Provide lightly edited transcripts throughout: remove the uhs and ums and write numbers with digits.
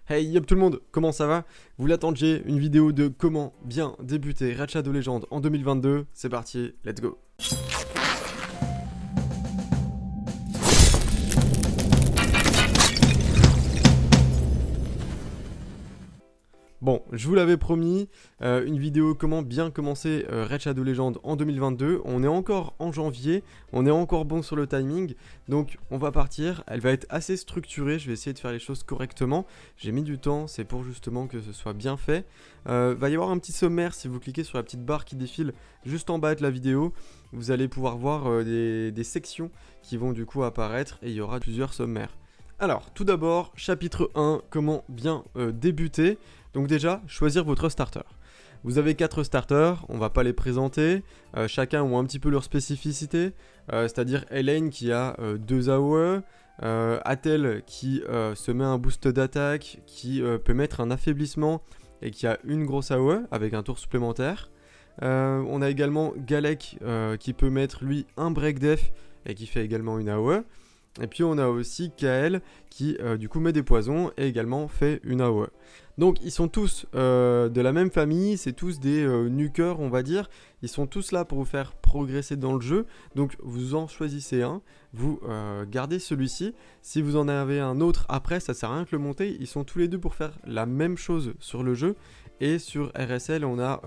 Hey yop tout le monde, comment ça va? Vous l'attendiez, une vidéo de comment bien débuter Raid Shadow Legends en 2022. C'est parti, let's go. Bon, je vous l'avais promis, une vidéo comment bien commencer Raid Shadow Legends en 2022. On est encore en janvier, on est encore bon sur le timing, donc on va partir. Elle va être assez structurée, je vais essayer de faire les choses correctement. J'ai mis du temps, c'est pour justement que ce soit bien fait. Va y avoir un petit sommaire si vous cliquez sur la petite barre qui défile juste en bas de la vidéo. Vous allez pouvoir voir des sections qui vont du coup apparaître et il y aura plusieurs sommaires. Alors, tout d'abord, chapitre 1, comment bien débuter. Donc déjà, choisir votre starter. Vous avez 4 starters, on va pas les présenter, chacun ont un petit peu leur spécificité, c'est-à-dire Elaine qui a 2 AOE, Attel qui se met un boost d'attaque, qui peut mettre un affaiblissement et qui a une grosse AOE avec un tour supplémentaire. On a également Galek qui peut mettre lui un break def et qui fait également une AOE. Et puis on a aussi Kael qui du coup met des poisons et également fait une AOE. Donc ils sont tous de la même famille, c'est tous des nukers on va dire. Ils sont tous là pour vous faire progresser dans le jeu. Donc vous en choisissez un, vous gardez celui-ci. Si vous en avez un autre après, ça sert à rien de le monter. Ils sont tous les deux pour faire la même chose sur le jeu. Et sur RSL on a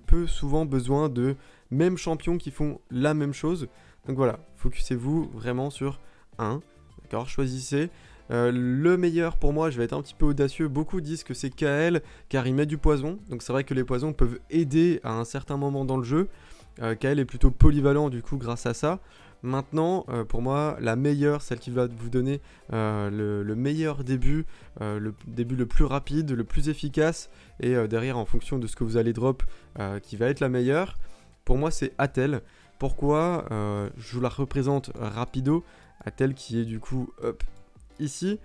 peu souvent besoin de mêmes champions qui font la même chose. Donc voilà, focussez-vous vraiment sur un, d'accord, choisissez. Le meilleur pour moi, je vais être un petit peu audacieux, beaucoup disent que c'est Kael car il met du poison, donc c'est vrai que les poisons peuvent aider à un certain moment dans le jeu. Kael est plutôt polyvalent du coup grâce à ça. Maintenant, pour moi, la meilleure, celle qui va vous donner le meilleur début, le début le plus rapide, le plus efficace, et derrière en fonction de ce que vous allez drop, qui va être la meilleure, pour moi c'est Attel. Pourquoi je vous la représente rapido, Attel qui est du coup hop, ici.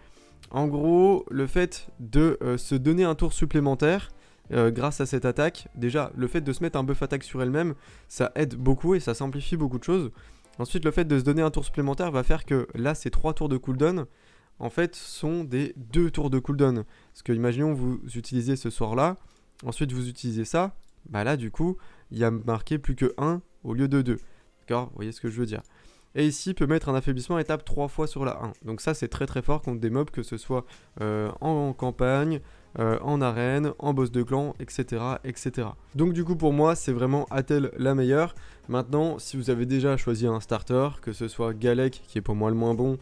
En gros, le fait de se donner un tour supplémentaire grâce à cette attaque, déjà le fait de se mettre un buff attaque sur elle-même, ça aide beaucoup et ça simplifie beaucoup de choses. Ensuite, le fait de se donner un tour supplémentaire va faire que là, ces 3 tours de cooldown, en fait, sont des 2 tours de cooldown. Parce que imaginons vous utilisez ce sort-là, ensuite vous utilisez ça, bah là du coup, il y a marqué plus que 1 au lieu de 2. D'accord? Vous voyez ce que je veux dire? Et ici, peut mettre un affaiblissement et tape 3 fois sur la 1. Donc ça, c'est très très fort contre des mobs, que ce soit en campagne, en arène, en boss de clan, etc., etc. Donc du coup, pour moi, c'est vraiment Attel la meilleure. Maintenant, si vous avez déjà choisi un starter, que ce soit Galek, qui est pour moi le moins bon,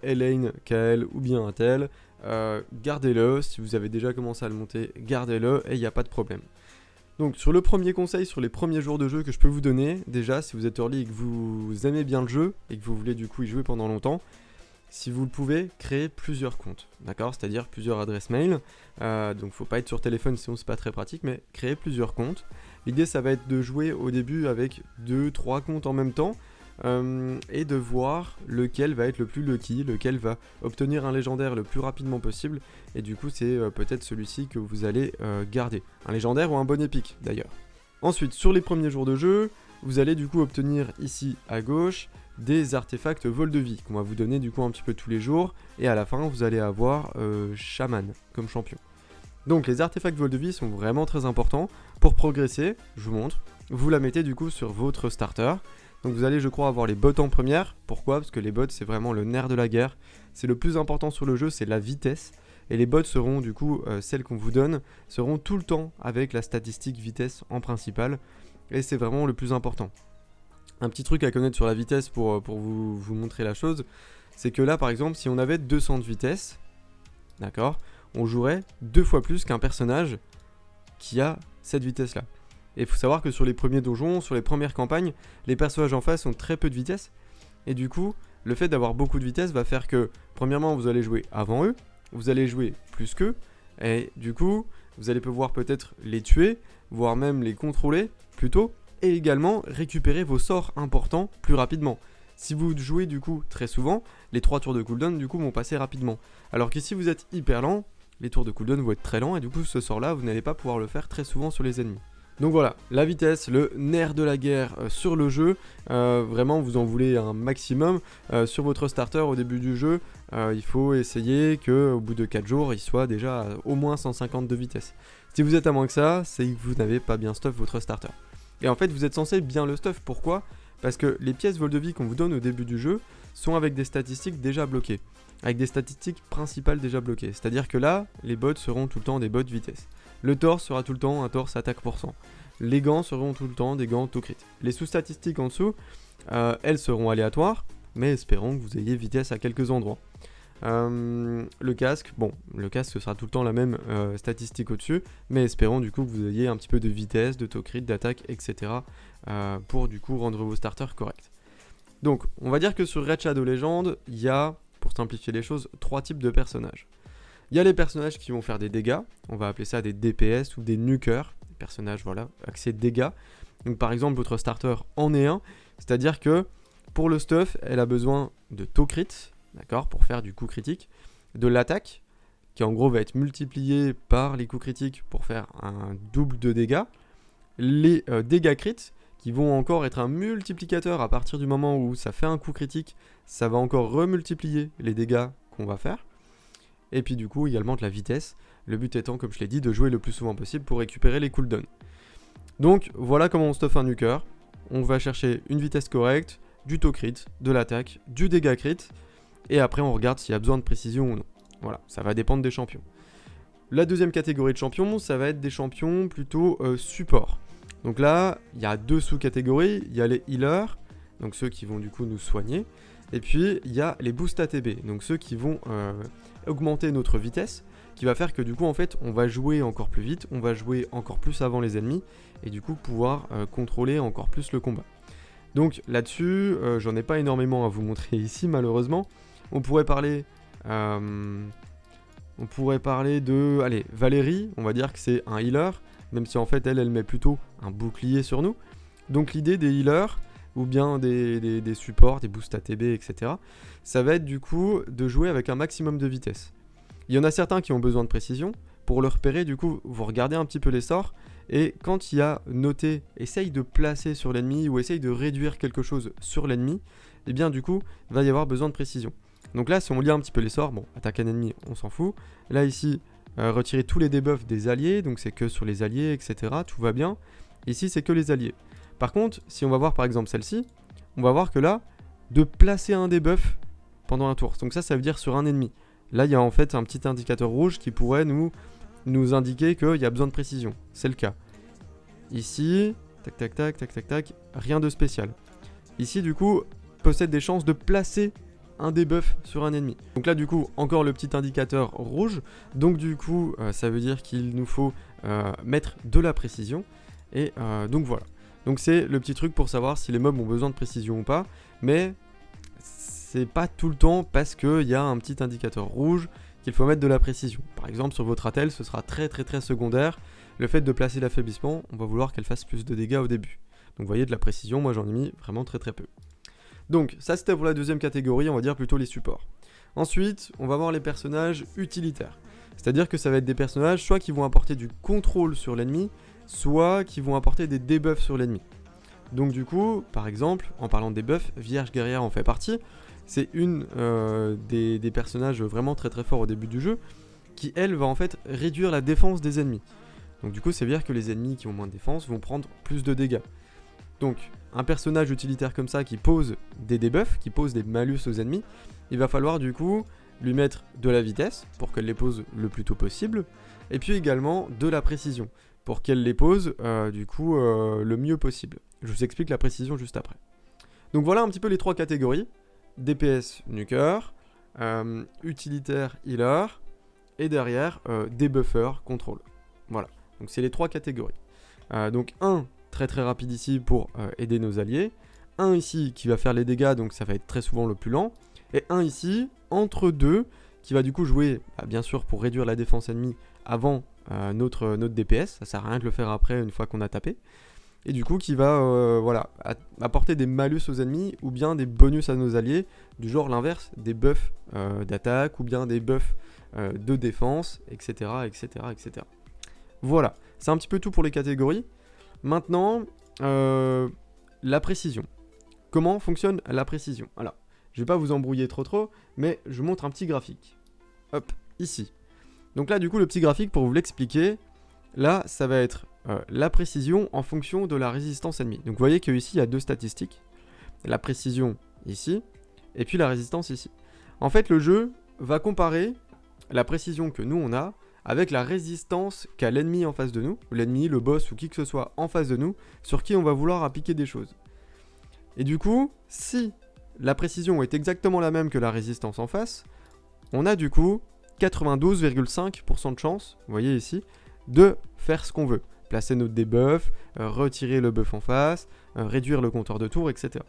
Elaine, Kael ou bien Attel, gardez-le. Si vous avez déjà commencé à le monter, gardez-le et il n'y a pas de problème. Donc sur le premier conseil, sur les premiers jours de jeu que je peux vous donner, déjà si vous êtes early et que vous aimez bien le jeu et que vous voulez du coup y jouer pendant longtemps, si vous le pouvez, créez plusieurs comptes, d'accord? C'est-à-dire plusieurs adresses mail, donc faut pas être sur téléphone sinon c'est pas très pratique, mais créez plusieurs comptes. L'idée ça va être de jouer au début avec 2-3 comptes en même temps, et de voir lequel va être le plus lucky, lequel va obtenir un légendaire le plus rapidement possible, et du coup c'est peut-être celui-ci que vous allez garder, un légendaire ou un bon épique d'ailleurs. Ensuite, sur les premiers jours de jeu, vous allez du coup obtenir ici à gauche des artefacts vol de vie qu'on va vous donner du coup un petit peu tous les jours, et à la fin vous allez avoir Shaman comme champion. Donc les artefacts vol de vie sont vraiment très importants pour progresser. Je vous montre, vous la mettez du coup sur votre starter. Donc vous allez je crois avoir les bots en première. Pourquoi? Parce que les bots c'est vraiment le nerf de la guerre. C'est le plus important sur le jeu, c'est la vitesse. Et les bots seront du coup, celles qu'on vous donne, seront tout le temps avec la statistique vitesse en principal. Et c'est vraiment le plus important. Un petit truc à connaître sur la vitesse pour vous montrer la chose, c'est que là par exemple si on avait 200 de vitesse, d'accord, on jouerait 2 fois plus qu'un personnage qui a cette vitesse là. Et il faut savoir que sur les premiers donjons, sur les premières campagnes, les personnages en face ont très peu de vitesse. Et du coup, le fait d'avoir beaucoup de vitesse va faire que, premièrement, vous allez jouer avant eux, vous allez jouer plus qu'eux, et du coup, vous allez pouvoir peut-être les tuer, voire même les contrôler plus tôt, et également récupérer vos sorts importants plus rapidement. Si vous jouez du coup très souvent, les 3 tours de cooldown du coup vont passer rapidement. Alors que si vous êtes hyper lent, les tours de cooldown vont être très lents, et du coup ce sort là, vous n'allez pas pouvoir le faire très souvent sur les ennemis. Donc voilà, la vitesse, le nerf de la guerre sur le jeu, vraiment vous en voulez un maximum. Sur votre starter au début du jeu, il faut essayer qu'au bout de 4 jours, il soit déjà à au moins 150 de vitesse. Si vous êtes à moins que ça, c'est que vous n'avez pas bien stuff votre starter. Et en fait, vous êtes censé bien le stuff, pourquoi ? Parce que les pièces vol de vie qu'on vous donne au début du jeu sont avec des statistiques déjà bloquées. Avec des statistiques principales déjà bloquées. C'est-à-dire que là, les bots seront tout le temps des bots vitesse. Le torse sera tout le temps un torse attaque %. Les gants seront tout le temps des gants auto-crit. Les sous-statistiques en dessous, elles seront aléatoires, mais espérons que vous ayez vitesse à quelques endroits. Le casque, le casque ce sera tout le temps la même statistique au-dessus, mais espérons du coup que vous ayez un petit peu de vitesse, d'auto-crit, d'attaque, etc. Pour du coup rendre vos starters corrects. Donc, on va dire que sur Raid Shadow Legends, il y a, pour simplifier les choses, 3 types de personnages. Il y a les personnages qui vont faire des dégâts, on va appeler ça des DPS ou des nukers, des personnages voilà, axés dégâts. Donc par exemple votre starter en est un, c'est-à-dire que pour le stuff, elle a besoin de taux crit, d'accord, pour faire du coup critique, de l'attaque, qui en gros va être multipliée par les coups critiques pour faire un double de dégâts, les dégâts crits, qui vont encore être un multiplicateur à partir du moment où ça fait un coup critique, ça va encore remultiplier les dégâts qu'on va faire. Et puis du coup également de la vitesse, le but étant comme je l'ai dit de jouer le plus souvent possible pour récupérer les cooldowns. Donc voilà comment on stuff un nuker, on va chercher une vitesse correcte, du taux crit, de l'attaque, du dégât crit, et après on regarde s'il y a besoin de précision ou non. Voilà, ça va dépendre des champions. La deuxième catégorie de champions, ça va être des champions plutôt support. Donc là, il y a 2 sous-catégories, il y a les healers, donc ceux qui vont du coup nous soigner, et puis il y a les boost ATB, donc ceux qui vont augmenter notre vitesse, qui va faire que du coup en fait on va jouer encore plus vite, on va jouer encore plus avant les ennemis, et du coup pouvoir contrôler encore plus le combat. Donc là-dessus, j'en ai pas énormément à vous montrer ici malheureusement. On pourrait parler de, allez, Valérie, on va dire que c'est un healer, même si en fait elle met plutôt un bouclier sur nous. Donc l'idée des healers, ou bien des supports, des boosts ATB, etc. Ça va être du coup de jouer avec un maximum de vitesse. Il y en a certains qui ont besoin de précision. Pour le repérer, du coup, vous regardez un petit peu les sorts, et quand il y a noté, essaye de placer sur l'ennemi, ou essaye de réduire quelque chose sur l'ennemi, et bien du coup, il va y avoir besoin de précision. Donc là, si on lit un petit peu les sorts, bon, attaque un ennemi, on s'en fout. Là, ici, retirer tous les debuffs des alliés, donc c'est que sur les alliés, etc. Tout va bien. Ici, c'est que les alliés. Par contre, si on va voir par exemple celle-ci, on va voir que là, de placer un debuff pendant un tour. Donc ça veut dire sur un ennemi. Là, il y a en fait un petit indicateur rouge qui pourrait nous indiquer qu'il y a besoin de précision. C'est le cas. Ici, tac, tac, tac, tac, tac, tac, rien de spécial. Ici, du coup, possède des chances de placer un debuff sur un ennemi. Donc là, du coup, encore le petit indicateur rouge. Donc du coup, ça veut dire qu'il nous faut mettre de la précision. Et donc voilà. Donc c'est le petit truc pour savoir si les mobs ont besoin de précision ou pas. Mais c'est pas tout le temps parce qu'il y a un petit indicateur rouge qu'il faut mettre de la précision. Par exemple, sur votre attel, ce sera très très très secondaire. Le fait de placer l'affaiblissement, on va vouloir qu'elle fasse plus de dégâts au début. Donc vous voyez, de la précision, moi j'en ai mis vraiment très très peu. Donc ça c'était pour la deuxième catégorie, on va dire plutôt les supports. Ensuite, on va voir les personnages utilitaires. C'est-à-dire que ça va être des personnages soit qui vont apporter du contrôle sur l'ennemi, soit qui vont apporter des debuffs sur l'ennemi. Donc du coup, par exemple, en parlant de debuffs, Vierge Guerrière en fait partie. C'est une des personnages vraiment très très forts au début du jeu, qui elle va en fait réduire la défense des ennemis. Donc du coup, ça veut dire que les ennemis qui ont moins de défense vont prendre plus de dégâts. Donc, un personnage utilitaire comme ça qui pose des debuffs, qui pose des malus aux ennemis, il va falloir du coup lui mettre de la vitesse pour qu'elle les pose le plus tôt possible, et puis également de la précision pour qu'elle les pose le mieux possible. Je vous explique la précision juste après. Donc voilà un petit peu les 3 catégories, DPS nuker, utilitaire healer, et derrière debuffer contrôle. Voilà, donc c'est les 3 catégories. Donc un très très rapide ici pour aider nos alliés, un ici qui va faire les dégâts, donc ça va être très souvent le plus lent, et un ici entre deux qui va du coup jouer bien sûr pour réduire la défense ennemie avant notre DPS, ça sert à rien de le faire après une fois qu'on a tapé, et du coup qui va apporter des malus aux ennemis ou bien des bonus à nos alliés, du genre l'inverse, des buffs d'attaque ou bien des buffs de défense, etc., etc., etc. Voilà, c'est un petit peu tout pour les catégories. Maintenant, la précision. Comment fonctionne la précision? Alors, je vais pas vous embrouiller trop, mais je vous montre un petit graphique. Hop, ici. Donc là, du coup, le petit graphique, pour vous l'expliquer, là, ça va être la précision en fonction de la résistance ennemie. Donc vous voyez qu'ici, il y a deux statistiques. La précision ici, et puis la résistance ici. En fait, le jeu va comparer la précision que nous, on a, avec la résistance qu'a l'ennemi en face de nous, l'ennemi, le boss ou qui que ce soit en face de nous, sur qui on va vouloir appliquer des choses. Et du coup, si la précision est exactement la même que la résistance en face, on a du coup 92,5% de chance, vous voyez ici, de faire ce qu'on veut. Placer notre debuff, retirer le buff en face, réduire le compteur de tour, etc.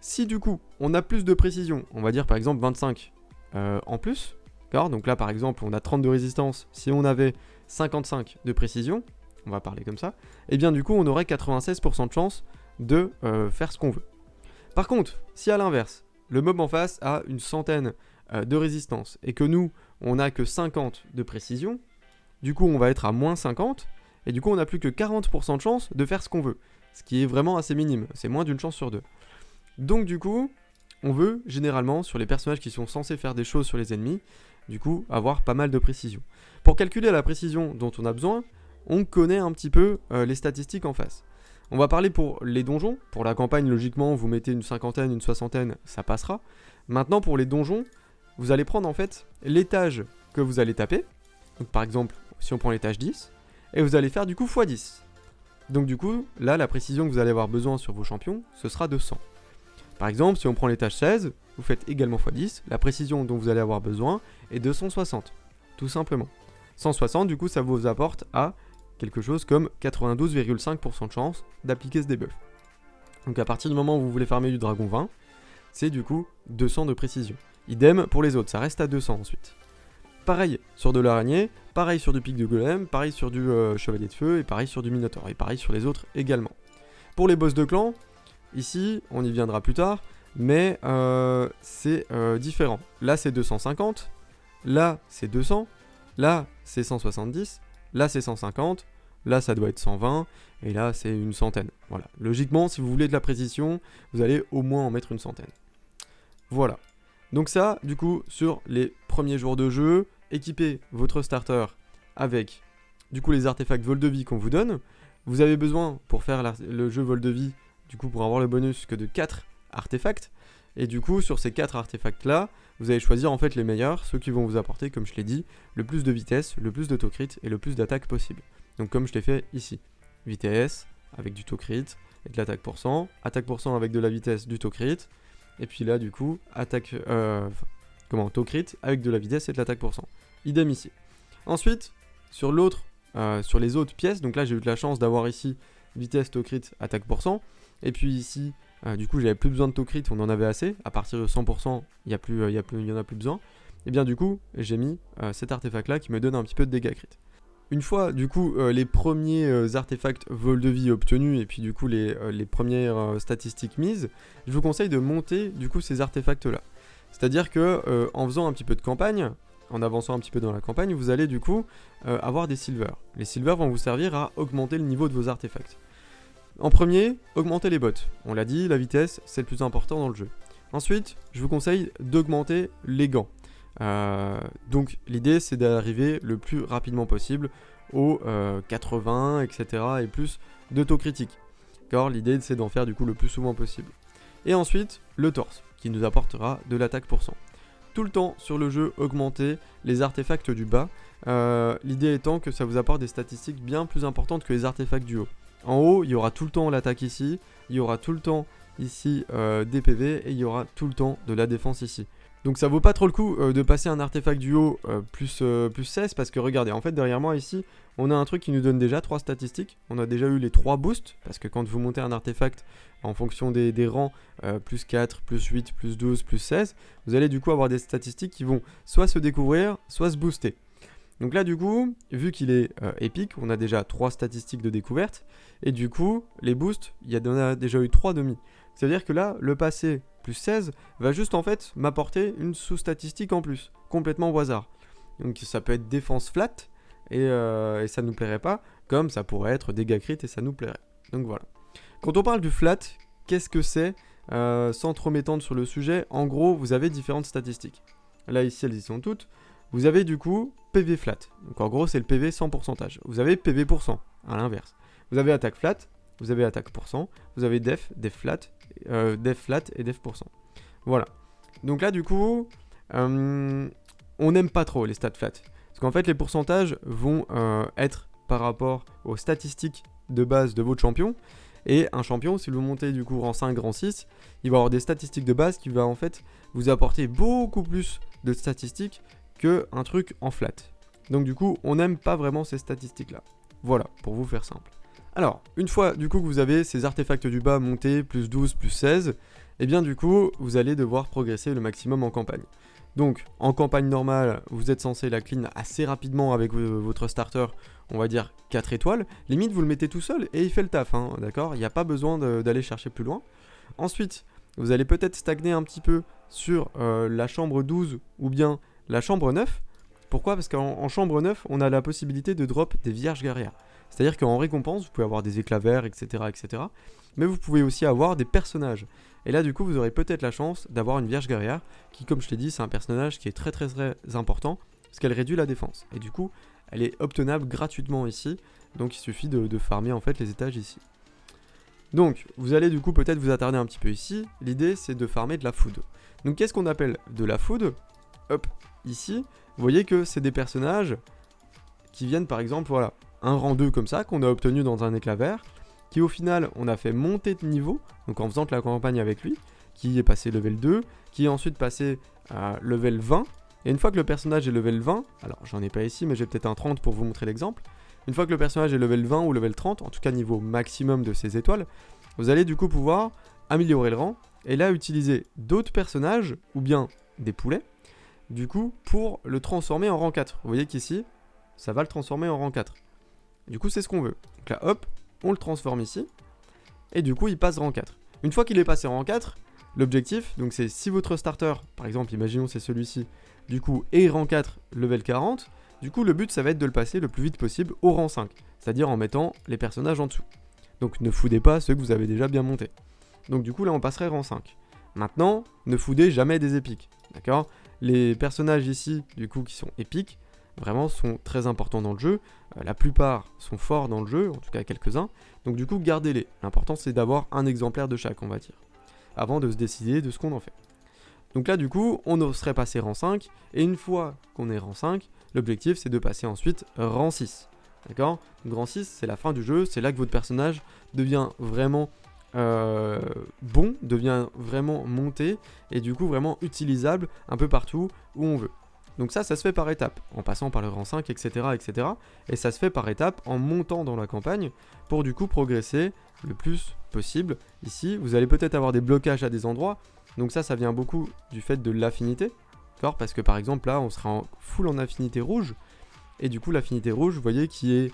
Si du coup, on a plus de précision, on va dire par exemple 25 en plus, donc là par exemple on a 30 de résistance, si on avait 55 de précision, on va parler comme ça, et bien du coup on aurait 96% de chance de faire ce qu'on veut. Par contre, si à l'inverse, le mob en face a une centaine de résistance et que nous, on n'a que 50 de précision, du coup on va être à moins 50, et du coup on n'a plus que 40% de chance de faire ce qu'on veut, ce qui est vraiment assez minime, c'est moins d'une chance sur deux. Donc du coup, on veut généralement, sur les personnages qui sont censés faire des choses sur les ennemis, du coup avoir pas mal de précision. Pour calculer la précision dont on a besoin, on connaît un petit peu les statistiques en face. On va parler pour les donjons. Pour la campagne, logiquement, vous mettez une cinquantaine, une soixantaine, ça passera. Maintenant, pour les donjons, vous allez prendre en fait l'étage que vous allez taper. Donc par exemple, si on prend l'étage 10, et vous allez faire du coup x10. Donc du coup, là, la précision que vous allez avoir besoin sur vos champions, ce sera de 100. Par exemple, si on prend l'étage 16, vous faites également x10, la précision dont vous allez avoir besoin est de 160, tout simplement. 160, du coup, ça vous apporte à quelque chose comme 92,5% de chance d'appliquer ce debuff. Donc à partir du moment où vous voulez farmer du dragon 20, c'est du coup 200 de précision. Idem pour les autres, ça reste à 200 ensuite. Pareil sur de l'araignée, pareil sur du pic de golem, pareil sur du chevalier de feu, et pareil sur du minotaure, et pareil sur les autres également. Pour les boss de clan, ici, on y viendra plus tard, mais c'est différent. Là, c'est 250, là, c'est 200, là, c'est 170, là, c'est 150, là, ça doit être 120, et là, c'est une centaine. Voilà. Logiquement, si vous voulez de la précision, vous allez au moins en mettre une centaine. Voilà. Donc ça, du coup, sur les premiers jours de jeu, équipez votre starter avec, du coup, les artefacts vol de vie qu'on vous donne. Vous avez besoin, pour faire le jeu vol de vie, du coup, pour avoir le bonus, que de 4 artefacts. Et du coup, sur ces 4 artefacts-là, vous allez choisir en fait les meilleurs, ceux qui vont vous apporter, comme je l'ai dit, le plus de vitesse, le plus de taux crit et le plus d'attaque possible. Donc comme je l'ai fait ici. Vitesse, avec du taux crit et de l'attaque %, attaque % avec de la vitesse, du taux crit, et puis là, du coup, taux crit avec de la vitesse et de l'attaque %. Idem ici. Ensuite, sur les autres pièces, donc là, j'ai eu de la chance d'avoir ici vitesse, taux crit, attaque %. Et puis ici, du coup, j'avais plus besoin de taux crit, on en avait assez. À partir de 100%, il n'y en a plus besoin. Et bien du coup, j'ai mis cet artefact-là qui me donne un petit peu de dégâts crit. Une fois, du coup, les premiers artefacts vol de vie obtenus et puis du coup les premières statistiques mises, je vous conseille de monter du coup ces artefacts-là. C'est-à-dire que en faisant un petit peu de campagne, en avançant un petit peu dans la campagne, vous allez du coup avoir des silvers. Les silvers vont vous servir à augmenter le niveau de vos artefacts. En premier, augmenter les bots. On l'a dit, la vitesse, c'est le plus important dans le jeu. Ensuite, je vous conseille d'augmenter les gants. Donc l'idée c'est d'arriver le plus rapidement possible aux 80, etc. et plus de taux critiques. Car l'idée c'est d'en faire du coup le plus souvent possible. Et ensuite, le torse, qui nous apportera de l'attaque %. Tout le temps sur le jeu, augmenter les artefacts du bas. L'idée étant que ça vous apporte des statistiques bien plus importantes que les artefacts du haut. En haut, il y aura tout le temps l'attaque ici, il y aura tout le temps ici des PV et il y aura tout le temps de la défense ici. Donc ça vaut pas trop le coup de passer un artefact du haut plus 16 parce que regardez, en fait derrière moi ici, on a un truc qui nous donne déjà 3 statistiques. On a déjà eu les 3 boosts parce que quand vous montez un artefact en fonction des rangs, plus 4, plus 8, plus 12, plus 16, vous allez du coup avoir des statistiques qui vont soit se découvrir, soit se booster. Donc là du coup, vu qu'il est épique, on a déjà 3 statistiques de découverte, et du coup, les boosts, il y en a déjà eu 3 demi. C'est-à-dire que là, le passé plus 16 va juste en fait m'apporter une sous-statistique en plus, complètement au hasard. Donc ça peut être défense flat, et ça nous plairait pas, comme ça pourrait être dégâts crit et ça nous plairait. Donc voilà. Quand on parle du flat, qu'est-ce que c'est? Sans trop m'étendre sur le sujet, en gros, vous avez différentes statistiques. Là, ici, elles y sont toutes. Vous avez du coup PV flat. Donc en gros, c'est le PV sans pourcentage. Vous avez PV %, à l'inverse. Vous avez attaque flat, vous avez attaque %, vous avez def flat et def %. Voilà. Donc là, du coup, on n'aime pas trop les stats flat. Parce qu'en fait, les pourcentages vont être par rapport aux statistiques de base de votre champion. Et un champion, si vous montez du coup rang 5, rang 6, il va avoir des statistiques de base qui va en fait vous apporter beaucoup plus de statistiques qu'un truc en flat. Donc du coup, on n'aime pas vraiment ces statistiques-là. Voilà, pour vous faire simple. Alors, une fois du coup que vous avez ces artefacts du bas montés, plus 12, plus 16, et bien du coup, vous allez devoir progresser le maximum en campagne. Donc, en campagne normale, vous êtes censé la clean assez rapidement avec votre starter, on va dire 4 étoiles. Limite, vous le mettez tout seul et il fait le taf, hein, d'accord? Il n'y a pas besoin d'aller chercher plus loin. Ensuite, vous allez peut-être stagner un petit peu sur la chambre 12 ou bien la chambre 9. Pourquoi? Parce qu'en chambre 9, on a la possibilité de drop des vierges guerrières. C'est-à-dire qu'en récompense, vous pouvez avoir des éclats verts, etc., etc. Mais vous pouvez aussi avoir des personnages. Et là, du coup, vous aurez peut-être la chance d'avoir une vierge guerrière qui, comme je l'ai dit, c'est un personnage qui est très très très important parce qu'elle réduit la défense. Et du coup, elle est obtenable gratuitement ici. Donc, il suffit de farmer en fait les étages ici. Donc, vous allez du coup peut-être vous attarder un petit peu ici. L'idée, c'est de farmer de la food. Donc, qu'est-ce qu'on appelle de la food? Hop, ici, vous voyez que c'est des personnages qui viennent par exemple, voilà, un rang 2 comme ça, qu'on a obtenu dans un éclat vert, qui au final, on a fait monter de niveau, donc en faisant la campagne avec lui, qui est passé level 2, qui est ensuite passé à level 20, et une fois que le personnage est level 20, alors j'en ai pas ici, mais j'ai peut-être un 30 pour vous montrer l'exemple, une fois que le personnage est level 20 ou level 30, en tout cas niveau maximum de ses étoiles, vous allez du coup pouvoir améliorer le rang, et là utiliser d'autres personnages, ou bien des poulets, du coup pour le transformer en rang 4. Vous voyez qu'ici, ça va le transformer en rang 4. Du coup, c'est ce qu'on veut. Donc là, hop, on le transforme ici, et du coup, il passe rang 4. Une fois qu'il est passé rang 4, l'objectif, donc c'est si votre starter, par exemple, imaginons c'est celui-ci, du coup, est rang 4, level 40, du coup, le but, ça va être de le passer le plus vite possible au rang 5, c'est-à-dire en mettant les personnages en dessous. Donc, ne foudez pas ceux que vous avez déjà bien montés. Donc, du coup, là, on passerait rang 5. Maintenant, ne foudez jamais des épiques, d'accord? Les personnages ici, du coup, qui sont épiques, vraiment sont très importants dans le jeu. La plupart sont forts dans le jeu, en tout cas quelques-uns. Donc du coup, gardez-les. L'important, c'est d'avoir un exemplaire de chaque, on va dire, avant de se décider de ce qu'on en fait. Donc là, du coup, on serait passé rang 5. Et une fois qu'on est rang 5, l'objectif, c'est de passer ensuite rang 6. D'accord? Donc rang 6, c'est la fin du jeu. C'est là que votre personnage devient vraiment bon, devient vraiment monté. Et du coup, vraiment utilisable un peu partout où on veut. Donc ça se fait par étapes, en passant par le rang 5, etc., etc. Et ça se fait par étapes en montant dans la campagne pour du coup progresser le plus possible. Ici, vous allez peut-être avoir des blocages à des endroits. Donc ça vient beaucoup du fait de l'affinité. D'accord? Parce que par exemple là, on sera en full en affinité rouge. Et du coup, l'affinité rouge, vous voyez, qui est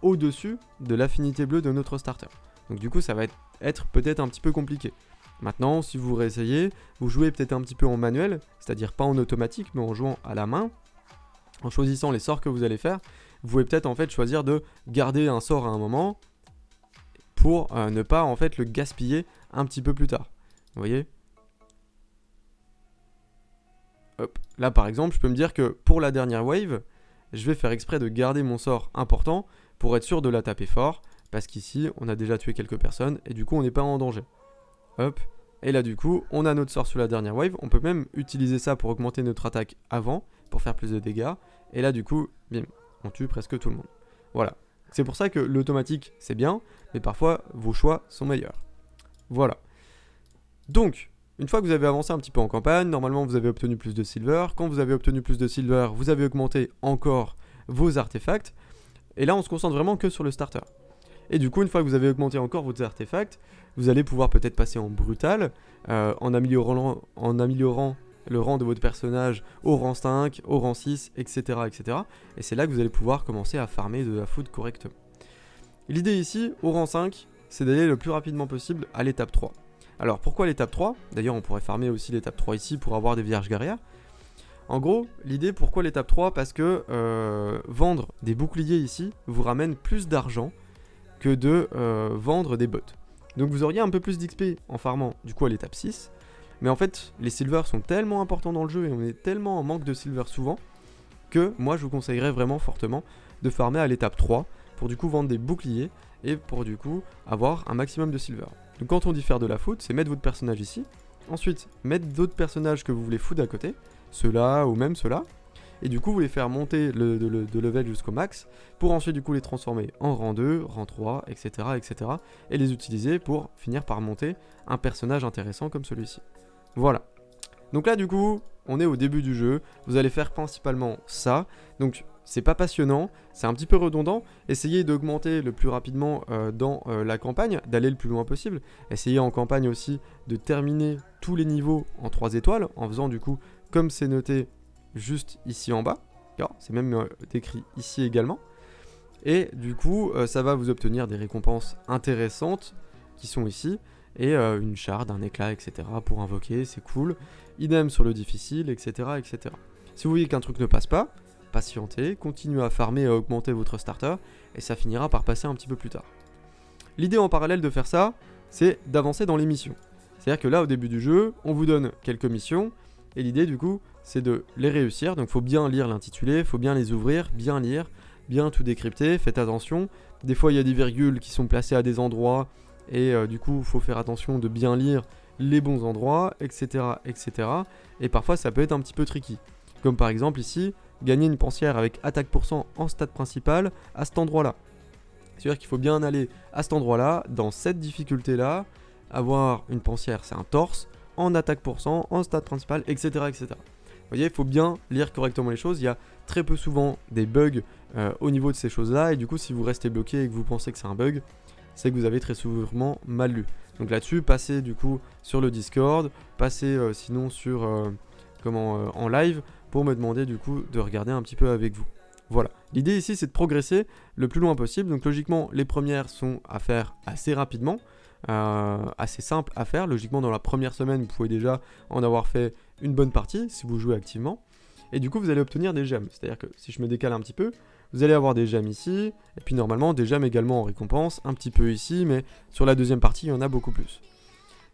au-dessus de l'affinité bleue de notre starter. Donc du coup, ça va être peut-être un petit peu compliqué. Maintenant, si vous réessayez, vous jouez peut-être un petit peu en manuel, c'est-à-dire pas en automatique, mais en jouant à la main, en choisissant les sorts que vous allez faire, vous pouvez peut-être en fait choisir de garder un sort à un moment pour ne pas en fait le gaspiller un petit peu plus tard. Vous voyez? Hop. Là par exemple, je peux me dire que pour la dernière wave, je vais faire exprès de garder mon sort important pour être sûr de la taper fort, parce qu'ici, on a déjà tué quelques personnes et du coup, on n'est pas en danger. Hop, et là du coup, on a notre sort sur la dernière wave, on peut même utiliser ça pour augmenter notre attaque avant, pour faire plus de dégâts, et là du coup, bim, on tue presque tout le monde. Voilà, c'est pour ça que l'automatique c'est bien, mais parfois vos choix sont meilleurs. Voilà. Donc, une fois que vous avez avancé un petit peu en campagne, normalement vous avez obtenu plus de silver, quand vous avez obtenu plus de silver, vous avez augmenté encore vos artefacts, et là on se concentre vraiment que sur le starter. Et du coup, une fois que vous avez augmenté encore vos artefacts, vous allez pouvoir peut-être passer en brutal, en améliorant le rang de votre personnage au rang 5, au rang 6, etc. etc. Et c'est là que vous allez pouvoir commencer à farmer de la food correctement. L'idée ici, au rang 5, c'est d'aller le plus rapidement possible à l'étape 3. Alors pourquoi l'étape 3? D'ailleurs, on pourrait farmer aussi l'étape 3 ici pour avoir des vierges guerrières. En gros, l'idée, pourquoi l'étape 3? Parce que vendre des boucliers ici vous ramène plus d'argent que de vendre des bots. Donc vous auriez un peu plus d'XP en farmant du coup à l'étape 6. Mais en fait, les silvers sont tellement importants dans le jeu et on est tellement en manque de silver souvent que moi je vous conseillerais vraiment fortement de farmer à l'étape 3 pour du coup vendre des boucliers et pour du coup avoir un maximum de silver. Donc quand on dit faire de la foot, c'est mettre votre personnage ici, ensuite mettre d'autres personnages que vous voulez foot à côté, ceux-là ou même ceux-là, et du coup vous les faire monter de level jusqu'au max pour ensuite du coup les transformer en rang 2, rang 3, etc. etc. et les utiliser pour finir par monter un personnage intéressant comme celui-ci. Voilà. Donc là du coup, on est au début du jeu, vous allez faire principalement ça, donc c'est pas passionnant, c'est un petit peu redondant, essayez d'augmenter le plus rapidement dans la campagne, d'aller le plus loin possible, essayez en campagne aussi de terminer tous les niveaux en 3 étoiles, en faisant du coup comme c'est noté juste ici en bas, c'est même décrit ici également, et du coup ça va vous obtenir des récompenses intéressantes qui sont ici, et une charde, un éclat, etc. pour invoquer, c'est cool. Idem sur le difficile, etc. etc. Si vous voyez qu'un truc ne passe pas, patientez, continuez à farmer et à augmenter votre starter, et ça finira par passer un petit peu plus tard. L'idée en parallèle de faire ça, c'est d'avancer dans les missions. C'est-à-dire que là, au début du jeu, on vous donne quelques missions, et l'idée du coup, c'est de les réussir. Donc il faut bien lire l'intitulé, il faut bien les ouvrir, bien lire, bien tout décrypter, faites attention. Des fois, il y a des virgules qui sont placées à des endroits, et du coup il faut faire attention de bien lire les bons endroits, etc. etc. Et parfois ça peut être un petit peu tricky. Comme par exemple ici, gagner une pensière avec attaque % en stade principal à cet endroit là. C'est-à-dire qu'il faut bien aller à cet endroit là, dans cette difficulté là, avoir une pensière, c'est un torse, en attaque %, en stade principal, etc. etc. Vous voyez, il faut bien lire correctement les choses, il y a très peu souvent des bugs au niveau de ces choses là, et du coup si vous restez bloqué et que vous pensez que c'est un bug, c'est que vous avez très souvent mal lu. Donc là-dessus, passez du coup sur le Discord, passez sinon sur en live pour me demander du coup de regarder un petit peu avec vous. Voilà. L'idée ici, c'est de progresser le plus loin possible. Donc logiquement, les premières sont à faire assez rapidement, assez simple à faire. Logiquement, dans la première semaine, vous pouvez déjà en avoir fait une bonne partie si vous jouez activement. Et du coup, vous allez obtenir des gemmes. C'est-à-dire que si je me décale un petit peu, vous allez avoir des gemmes ici, et puis normalement des gemmes également en récompense, un petit peu ici, mais sur la deuxième partie, il y en a beaucoup plus.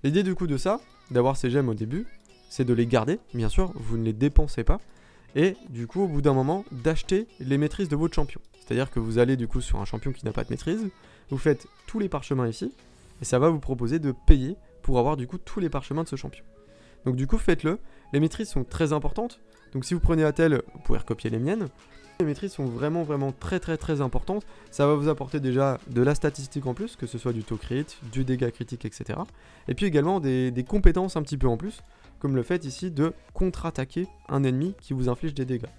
L'idée du coup de ça, d'avoir ces gemmes au début, c'est de les garder, bien sûr, vous ne les dépensez pas, et du coup au bout d'un moment, d'acheter les maîtrises de votre champion. C'est-à-dire que vous allez du coup sur un champion qui n'a pas de maîtrise, vous faites tous les parchemins ici, et ça va vous proposer de payer pour avoir du coup tous les parchemins de ce champion. Donc du coup faites-le, les maîtrises sont très importantes, donc si vous prenez Attel, vous pouvez recopier les miennes. Les maîtrises sont vraiment très importantes, ça va vous apporter déjà de la statistique en plus, que ce soit du taux crit, du dégât critique, etc. Et puis également des compétences un petit peu en plus, comme le fait ici de contre-attaquer un ennemi qui vous inflige des dégâts.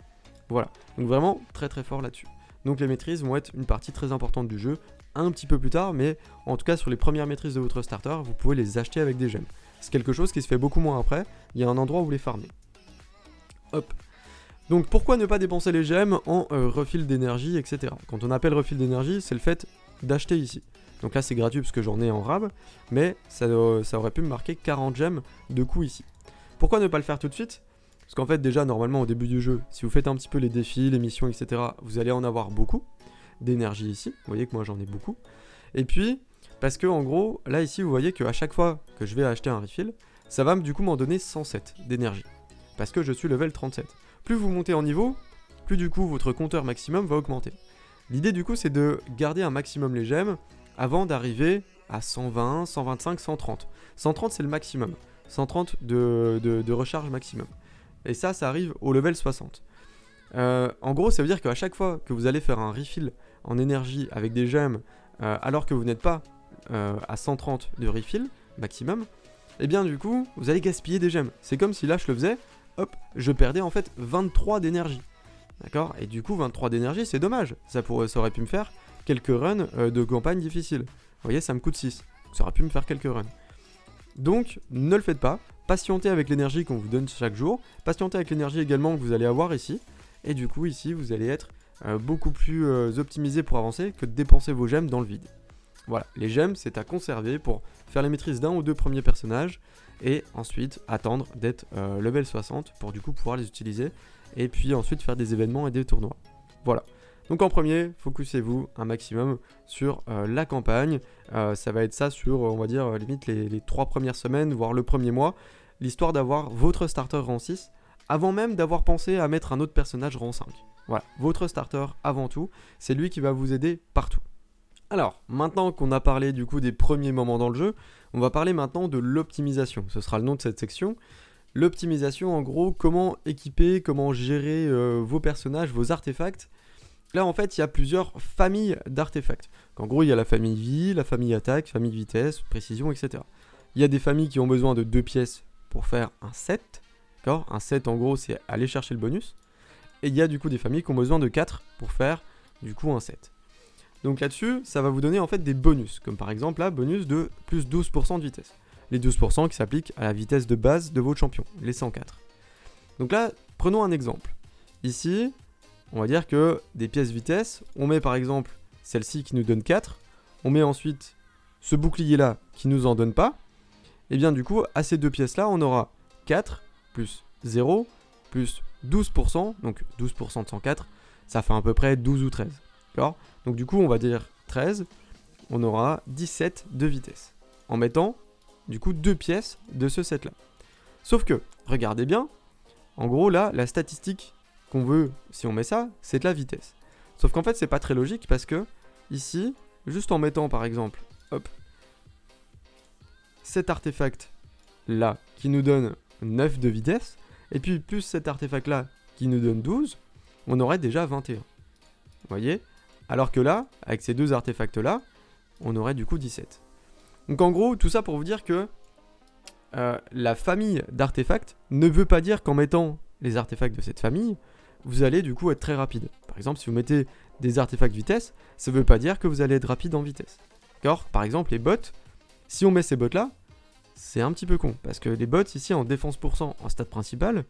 Voilà, donc vraiment très fort là-dessus. Donc les maîtrises vont être une partie très importante du jeu, un petit peu plus tard, mais en tout cas sur les premières maîtrises de votre starter, vous pouvez les acheter avec des gemmes. C'est quelque chose qui se fait beaucoup moins après, il y a un endroit où vous les farmez. Hop. Donc pourquoi ne pas dépenser les gemmes en refill d'énergie, etc. Quand on appelle refill d'énergie, c'est le fait d'acheter ici. Donc là c'est gratuit parce que j'en ai en rab, mais ça aurait pu me marquer 40 gemmes de coup ici. Pourquoi ne pas le faire tout de suite? Parce qu'en fait déjà normalement au début du jeu, si vous faites un petit peu les défis, les missions, etc., vous allez en avoir beaucoup d'énergie ici. Vous voyez que moi j'en ai beaucoup. Et puis, parce que en gros, là ici vous voyez qu'à chaque fois que je vais acheter un refill, ça va du coup m'en donner 107 d'énergie. Parce que je suis level 37. Plus vous montez en niveau, plus du coup votre compteur maximum va augmenter. L'idée du coup c'est de garder un maximum les gemmes avant d'arriver à 120, 125, 130. 130 c'est le maximum. 130 de recharge maximum. Et ça arrive au level 60. En gros ça veut dire qu'à chaque fois que vous allez faire un refill en énergie avec des gemmes alors que vous n'êtes pas à 130 de refill maximum, et bien du coup vous allez gaspiller des gemmes. C'est comme si là je le faisais, hop, je perdais en fait 23 d'énergie. D'accord? Et du coup, 23 d'énergie, c'est dommage. Ça aurait pu me faire quelques runs de campagne difficiles. Vous voyez, ça me coûte 6. Ça aurait pu me faire quelques runs. Donc, ne le faites pas. Patientez avec l'énergie qu'on vous donne chaque jour. Patientez avec l'énergie également que vous allez avoir ici. Et du coup, ici, vous allez être beaucoup plus optimisé pour avancer que de dépenser vos gemmes dans le vide. Voilà, les gemmes, c'est à conserver pour faire la maîtrise d'un ou deux premiers personnages et ensuite attendre d'être level 60 pour du coup pouvoir les utiliser et puis ensuite faire des événements et des tournois. Voilà. Donc en premier, focusez-vous un maximum sur la campagne. Ça va être ça sur, on va dire, limite les 3 premières semaines, voire le premier mois, l'histoire d'avoir votre starter rang 6 avant même d'avoir pensé à mettre un autre personnage rang 5. Voilà, votre starter avant tout, c'est lui qui va vous aider partout. Alors, maintenant qu'on a parlé du coup des premiers moments dans le jeu, on va parler maintenant de l'optimisation. Ce sera le nom de cette section. L'optimisation, en gros, comment équiper, comment gérer vos personnages, vos artefacts. Là, en fait, il y a plusieurs familles d'artefacts. En gros, il y a la famille vie, la famille attaque, famille vitesse, précision, etc. Il y a des familles qui ont besoin de 2 pièces pour faire un set. D'accord ? Un set, en gros, c'est aller chercher le bonus. Et il y a du coup des familles qui ont besoin de 4 pour faire du coup un set. Donc là-dessus, ça va vous donner en fait des bonus. Comme par exemple là, bonus de plus 12% de vitesse. Les 12% qui s'appliquent à la vitesse de base de votre champion, les 104. Donc là, prenons un exemple. Ici, on va dire que des pièces vitesse, on met par exemple celle-ci qui nous donne 4, on met ensuite ce bouclier-là qui nous en donne pas, et bien du coup, à ces deux pièces-là, on aura 4 plus 0 plus 12%, donc 12% de 104, ça fait à peu près 12 ou 13. D'accord ? Donc du coup, on va dire 13, on aura 17 de vitesse, en mettant du coup 2 pièces de ce set-là. Sauf que, regardez bien, en gros là, la statistique qu'on veut, si on met ça, c'est de la vitesse. Sauf qu'en fait, c'est pas très logique parce que, ici, juste en mettant par exemple, hop, cet artefact là qui nous donne 9 de vitesse, et puis plus cet artefact là qui nous donne 12, on aurait déjà 21. Vous voyez ? Alors que là, avec ces deux artefacts là, on aurait du coup 17. Donc en gros, tout ça pour vous dire que la famille d'artefacts ne veut pas dire qu'en mettant les artefacts de cette famille, vous allez du coup être très rapide. Par exemple, si vous mettez des artefacts vitesse, ça ne veut pas dire que vous allez être rapide en vitesse. D'accord ? Par exemple, les bots, si on met ces bots là, c'est un petit peu con. Parce que les bots ici en défense % en stat principal,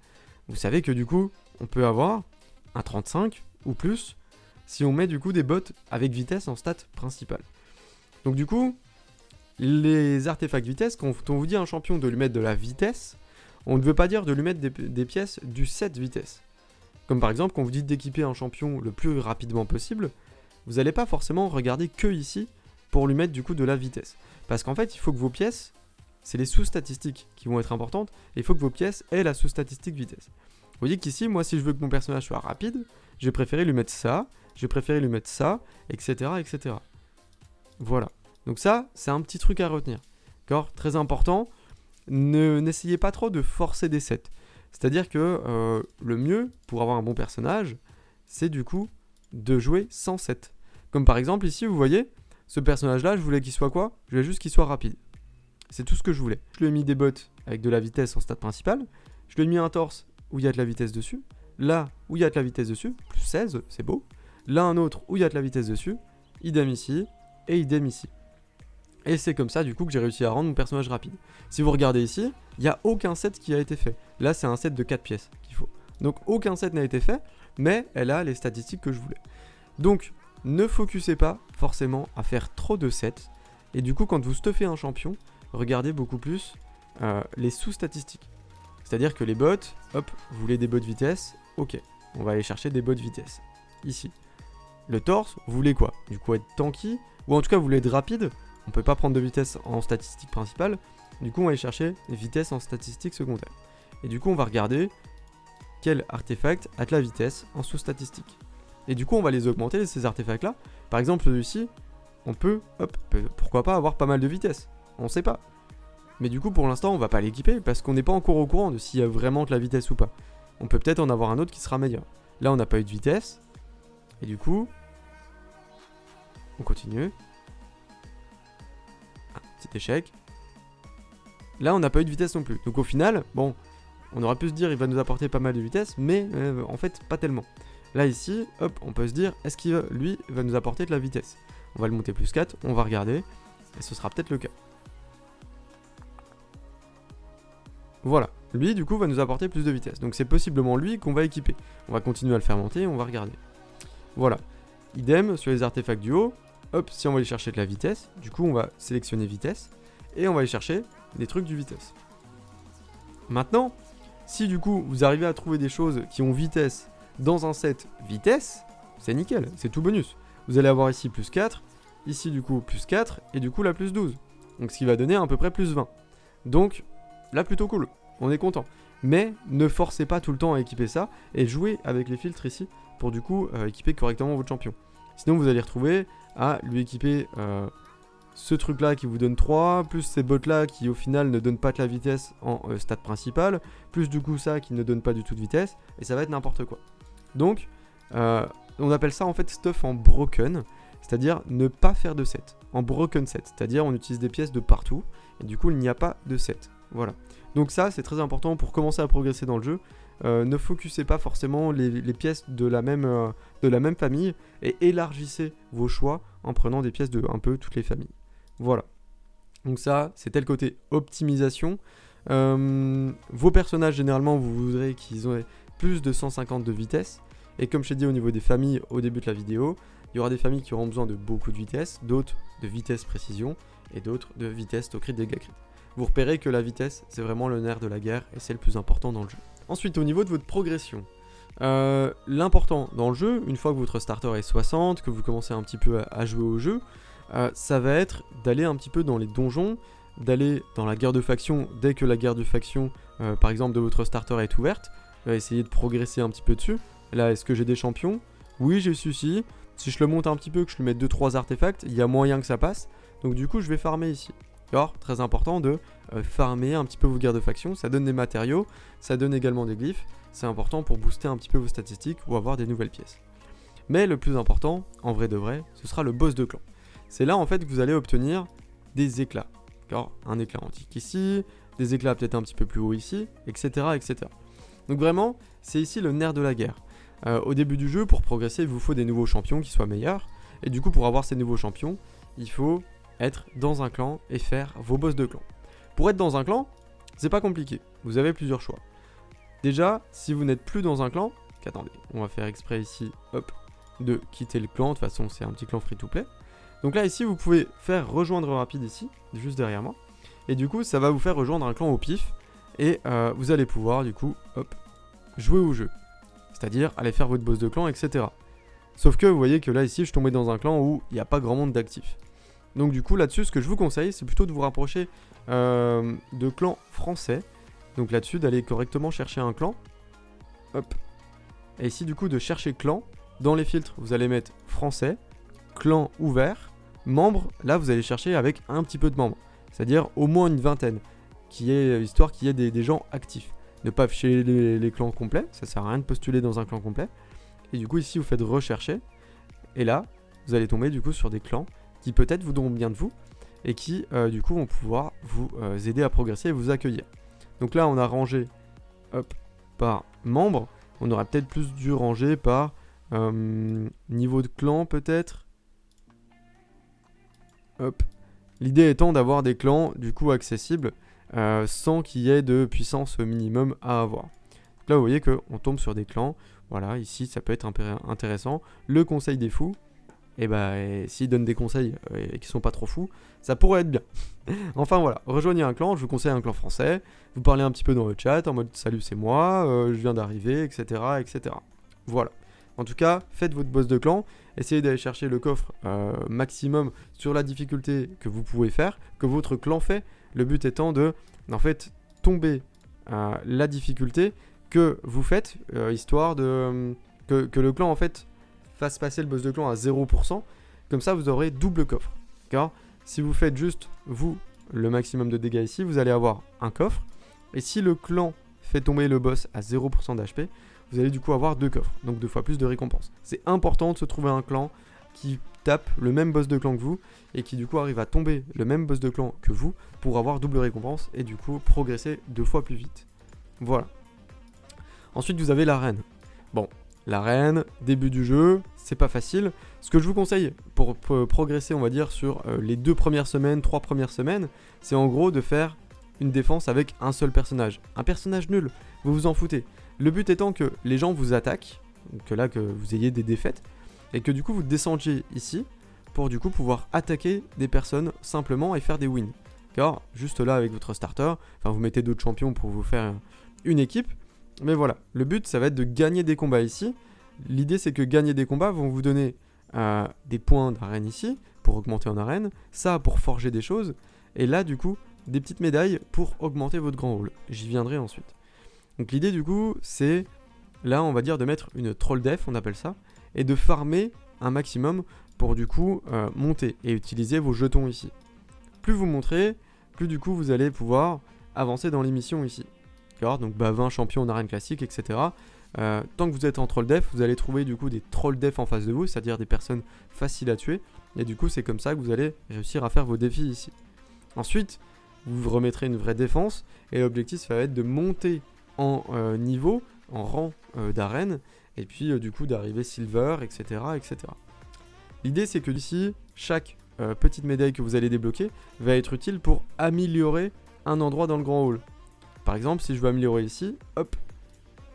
vous savez que du coup, on peut avoir un 35 ou plus si on met du coup des bots avec vitesse en stat principal. Donc du coup, les artefacts vitesse, quand on vous dit à un champion de lui mettre de la vitesse, on ne veut pas dire de lui mettre des pièces du set vitesse. Comme par exemple, quand vous dites d'équiper un champion le plus rapidement possible, vous n'allez pas forcément regarder que ici pour lui mettre du coup de la vitesse. Parce qu'en fait, il faut que vos pièces, c'est les sous-statistiques qui vont être importantes, et il faut que vos pièces aient la sous-statistique vitesse. Vous voyez qu'ici, moi, si je veux que mon personnage soit rapide, je vais préférer lui mettre ça, je vais préférer lui mettre ça, etc., etc. Voilà. Donc ça, c'est un petit truc à retenir. D'accord ? Très important, n'essayez pas trop de forcer des sets. C'est-à-dire que le mieux pour avoir un bon personnage, c'est du coup de jouer sans set. Comme par exemple ici, vous voyez, ce personnage-là, je voulais qu'il soit quoi ? Je voulais juste qu'il soit rapide. C'est tout ce que je voulais. Je lui ai mis des bottes avec de la vitesse en stat principal. Je lui ai mis un torse où il y a de la vitesse dessus. Là où il y a de la vitesse dessus, plus 16, c'est beau. Là un autre où il y a de la vitesse dessus. Idem ici et idem ici. Et c'est comme ça du coup que j'ai réussi à rendre mon personnage rapide. Si vous regardez ici, il n'y a aucun set qui a été fait. Là c'est un set de 4 pièces qu'il faut. Donc aucun set n'a été fait, mais elle a les statistiques que je voulais. Donc ne focussez pas forcément à faire trop de sets. Et du coup quand vous stuffez un champion, regardez beaucoup plus les sous-statistiques. C'est-à-dire que les bots, hop, vous voulez des bots de vitesse, ok, on va aller chercher des bots de vitesse. Ici. Le torse, vous voulez quoi ? Du coup être tanky, ou en tout cas vous voulez être rapide. On peut pas prendre de vitesse en statistique principale, du coup on va aller chercher des vitesses en statistique secondaire. Et du coup on va regarder quel artefact a de la vitesse en sous-statistique. Et du coup on va les augmenter ces artefacts là. Par exemple celui-ci, on peut, hop, pourquoi pas avoir pas mal de vitesse, on sait pas. Mais du coup pour l'instant on va pas l'équiper parce qu'on n'est pas encore au courant de s'il y a vraiment de la vitesse ou pas. On peut peut-être en avoir un autre qui sera meilleur. Là on n'a pas eu de vitesse, et du coup, on continue. Petit échec. Là on n'a pas eu de vitesse non plus. Donc au final, bon, on aurait pu se dire il va nous apporter pas mal de vitesse, mais en fait pas tellement. Là ici, hop, on peut se dire est-ce qu'il lui va nous apporter de la vitesse ? On va le monter plus 4, on va regarder, et ce sera peut-être le cas. Voilà, lui du coup va nous apporter plus de vitesse. Donc c'est possiblement lui qu'on va équiper. On va continuer à le faire monter, on va regarder. Voilà. Idem sur les artefacts du haut, hop, si on va aller chercher de la vitesse, du coup on va sélectionner vitesse, et on va aller chercher des trucs du vitesse. Maintenant, si du coup vous arrivez à trouver des choses qui ont vitesse dans un set vitesse, c'est nickel, c'est tout bonus. Vous allez avoir ici plus 4, ici du coup plus 4, et du coup là plus 12. Donc ce qui va donner à peu près plus 20. Donc là plutôt cool, on est content. Mais ne forcez pas tout le temps à équiper ça, et jouez avec les filtres ici, pour du coup équiper correctement votre champion. Sinon vous allez retrouver à lui équiper ce truc là qui vous donne 3, plus ces bots là qui au final ne donnent pas de la vitesse en stade principal, plus du coup ça qui ne donne pas du tout de vitesse, et ça va être n'importe quoi. Donc on appelle ça en fait stuff en broken, c'est-à-dire ne pas faire de set, en broken set, c'est-à-dire on utilise des pièces de partout, et du coup il n'y a pas de set, voilà. Donc ça c'est très important pour commencer à progresser dans le jeu. Ne focussez pas forcément les pièces de la même famille, et élargissez vos choix en prenant des pièces de un peu toutes les familles. Voilà. Donc ça, c'était le côté optimisation. Vos personnages, généralement, vous voudrez qu'ils aient plus de 150 de vitesse. Et comme je t'ai dit au niveau des familles au début de la vidéo, il y aura des familles qui auront besoin de beaucoup de vitesse, d'autres de vitesse précision, et d'autres de vitesse au crit dégâts crit. Vous repérez que la vitesse, c'est vraiment le nerf de la guerre, et c'est le plus important dans le jeu. Ensuite, au niveau de votre progression, l'important dans le jeu, une fois que votre starter est 60, que vous commencez un petit peu à jouer au jeu, ça va être d'aller un petit peu dans les donjons, d'aller dans la guerre de faction dès que la guerre de faction, par exemple, de votre starter est ouverte, essayer de progresser un petit peu dessus. Là, est-ce que j'ai des champions? Oui, j'ai celui-ci. Si je le monte un petit peu, que je lui mette 2-3 artefacts, il y a moyen que ça passe. Donc du coup, je vais farmer ici. Alors, très important de farmer un petit peu vos guerres de faction, ça donne des matériaux, ça donne également des glyphes, c'est important pour booster un petit peu vos statistiques ou avoir des nouvelles pièces. Mais le plus important, en vrai de vrai, ce sera le boss de clan. C'est là en fait que vous allez obtenir des éclats. D'accord, un éclat antique ici, des éclats peut-être un petit peu plus haut ici, etc. etc. Donc vraiment, c'est ici le nerf de la guerre. Au début du jeu, pour progresser, il vous faut des nouveaux champions qui soient meilleurs, et du coup pour avoir ces nouveaux champions, il faut être dans un clan et faire vos boss de clan. Pour être dans un clan, c'est pas compliqué, vous avez plusieurs choix. Déjà, si vous n'êtes plus dans un clan, attendez, on va faire exprès ici, hop, de quitter le clan, de toute façon c'est un petit clan free to play. Donc là ici vous pouvez faire rejoindre rapide ici, juste derrière moi, et du coup ça va vous faire rejoindre un clan au pif, et vous allez pouvoir du coup, hop, jouer au jeu. C'est-à-dire aller faire votre boss de clan, etc. Sauf que vous voyez que là ici je suis tombé dans un clan où il n'y a pas grand monde d'actifs. Donc du coup là-dessus, ce que je vous conseille, c'est plutôt de vous rapprocher de clans français. Donc là-dessus, d'aller correctement chercher un clan. Hop. Et ici du coup de chercher clan. Dans les filtres, vous allez mettre français, clan ouvert, membres. Là, vous allez chercher avec un petit peu de membres. C'est-à-dire au moins une vingtaine. Histoire qu'il y ait des gens actifs. Ne pas afficher les clans complets. Ça sert à rien de postuler dans un clan complet. Et du coup ici, vous faites rechercher. Et là, vous allez tomber du coup sur des clans qui peut-être vous donneront bien de vous et qui du coup vont pouvoir vous aider à progresser et vous accueillir. Donc là on a rangé hop, par membre, on aurait peut-être plus dû ranger par niveau de clan peut-être. Hop. L'idée étant d'avoir des clans du coup accessibles sans qu'il y ait de puissance minimum à avoir. Donc là vous voyez qu'on tombe sur des clans, voilà, ici ça peut être intéressant. Le conseil des fous, et s'ils donnent des conseils et qui sont pas trop fous, ça pourrait être bien. Enfin voilà, rejoignez un clan, je vous conseille un clan français, vous parlez un petit peu dans le chat en mode salut c'est moi, je viens d'arriver, etc., etc. Voilà. En tout cas, faites votre boss de clan, essayez d'aller chercher le coffre maximum sur la difficulté que vous pouvez faire, que votre clan fait, le but étant de, en fait, tomber la difficulté que vous faites, histoire de que le clan en fait fasse passer le boss de clan à 0%, comme ça vous aurez double coffre. Car si vous faites juste vous le maximum de dégâts ici, vous allez avoir un coffre, et si le clan fait tomber le boss à 0% d'HP, vous allez du coup avoir deux coffres, donc 2 fois plus de récompenses. C'est important de se trouver un clan qui tape le même boss de clan que vous, et qui du coup arrive à tomber le même boss de clan que vous, pour avoir double récompense, et du coup progresser 2 fois plus vite. Voilà. Ensuite vous avez l'arène. Bon, l'arène, début du jeu, c'est pas facile. Ce que je vous conseille pour progresser, on va dire, sur les 2 premières semaines, 3 premières semaines, c'est en gros de faire une défense avec un seul personnage. Un personnage nul, vous vous en foutez. Le but étant que les gens vous attaquent, que là que vous ayez des défaites, et que du coup vous descendiez ici pour du coup pouvoir attaquer des personnes simplement et faire des wins. D'accord ? Juste là avec votre starter, enfin vous mettez d'autres champions pour vous faire une équipe, mais voilà, le but ça va être de gagner des combats ici. L'idée c'est que gagner des combats vont vous donner des points d'arène ici, pour augmenter en arène, ça pour forger des choses, et là du coup des petites médailles pour augmenter votre grand haul. J'y viendrai ensuite. Donc l'idée du coup c'est, là on va dire de mettre une troll def, on appelle ça, et de farmer un maximum pour du coup monter et utiliser vos jetons ici. Plus vous montrez, plus du coup vous allez pouvoir avancer dans les missions ici. D'accord ? Donc 20 champions en arène classique, etc. Tant que vous êtes en troll def, vous allez trouver du coup des troll def en face de vous, c'est-à-dire des personnes faciles à tuer, et du coup c'est comme ça que vous allez réussir à faire vos défis ici. Ensuite, vous remettrez une vraie défense, et l'objectif ça va être de monter en niveau, en rang d'arène, et puis du coup d'arriver silver, etc. etc. L'idée c'est que d'ici, chaque petite médaille que vous allez débloquer va être utile pour améliorer un endroit dans le grand hall. Par exemple, si je veux améliorer ici, hop,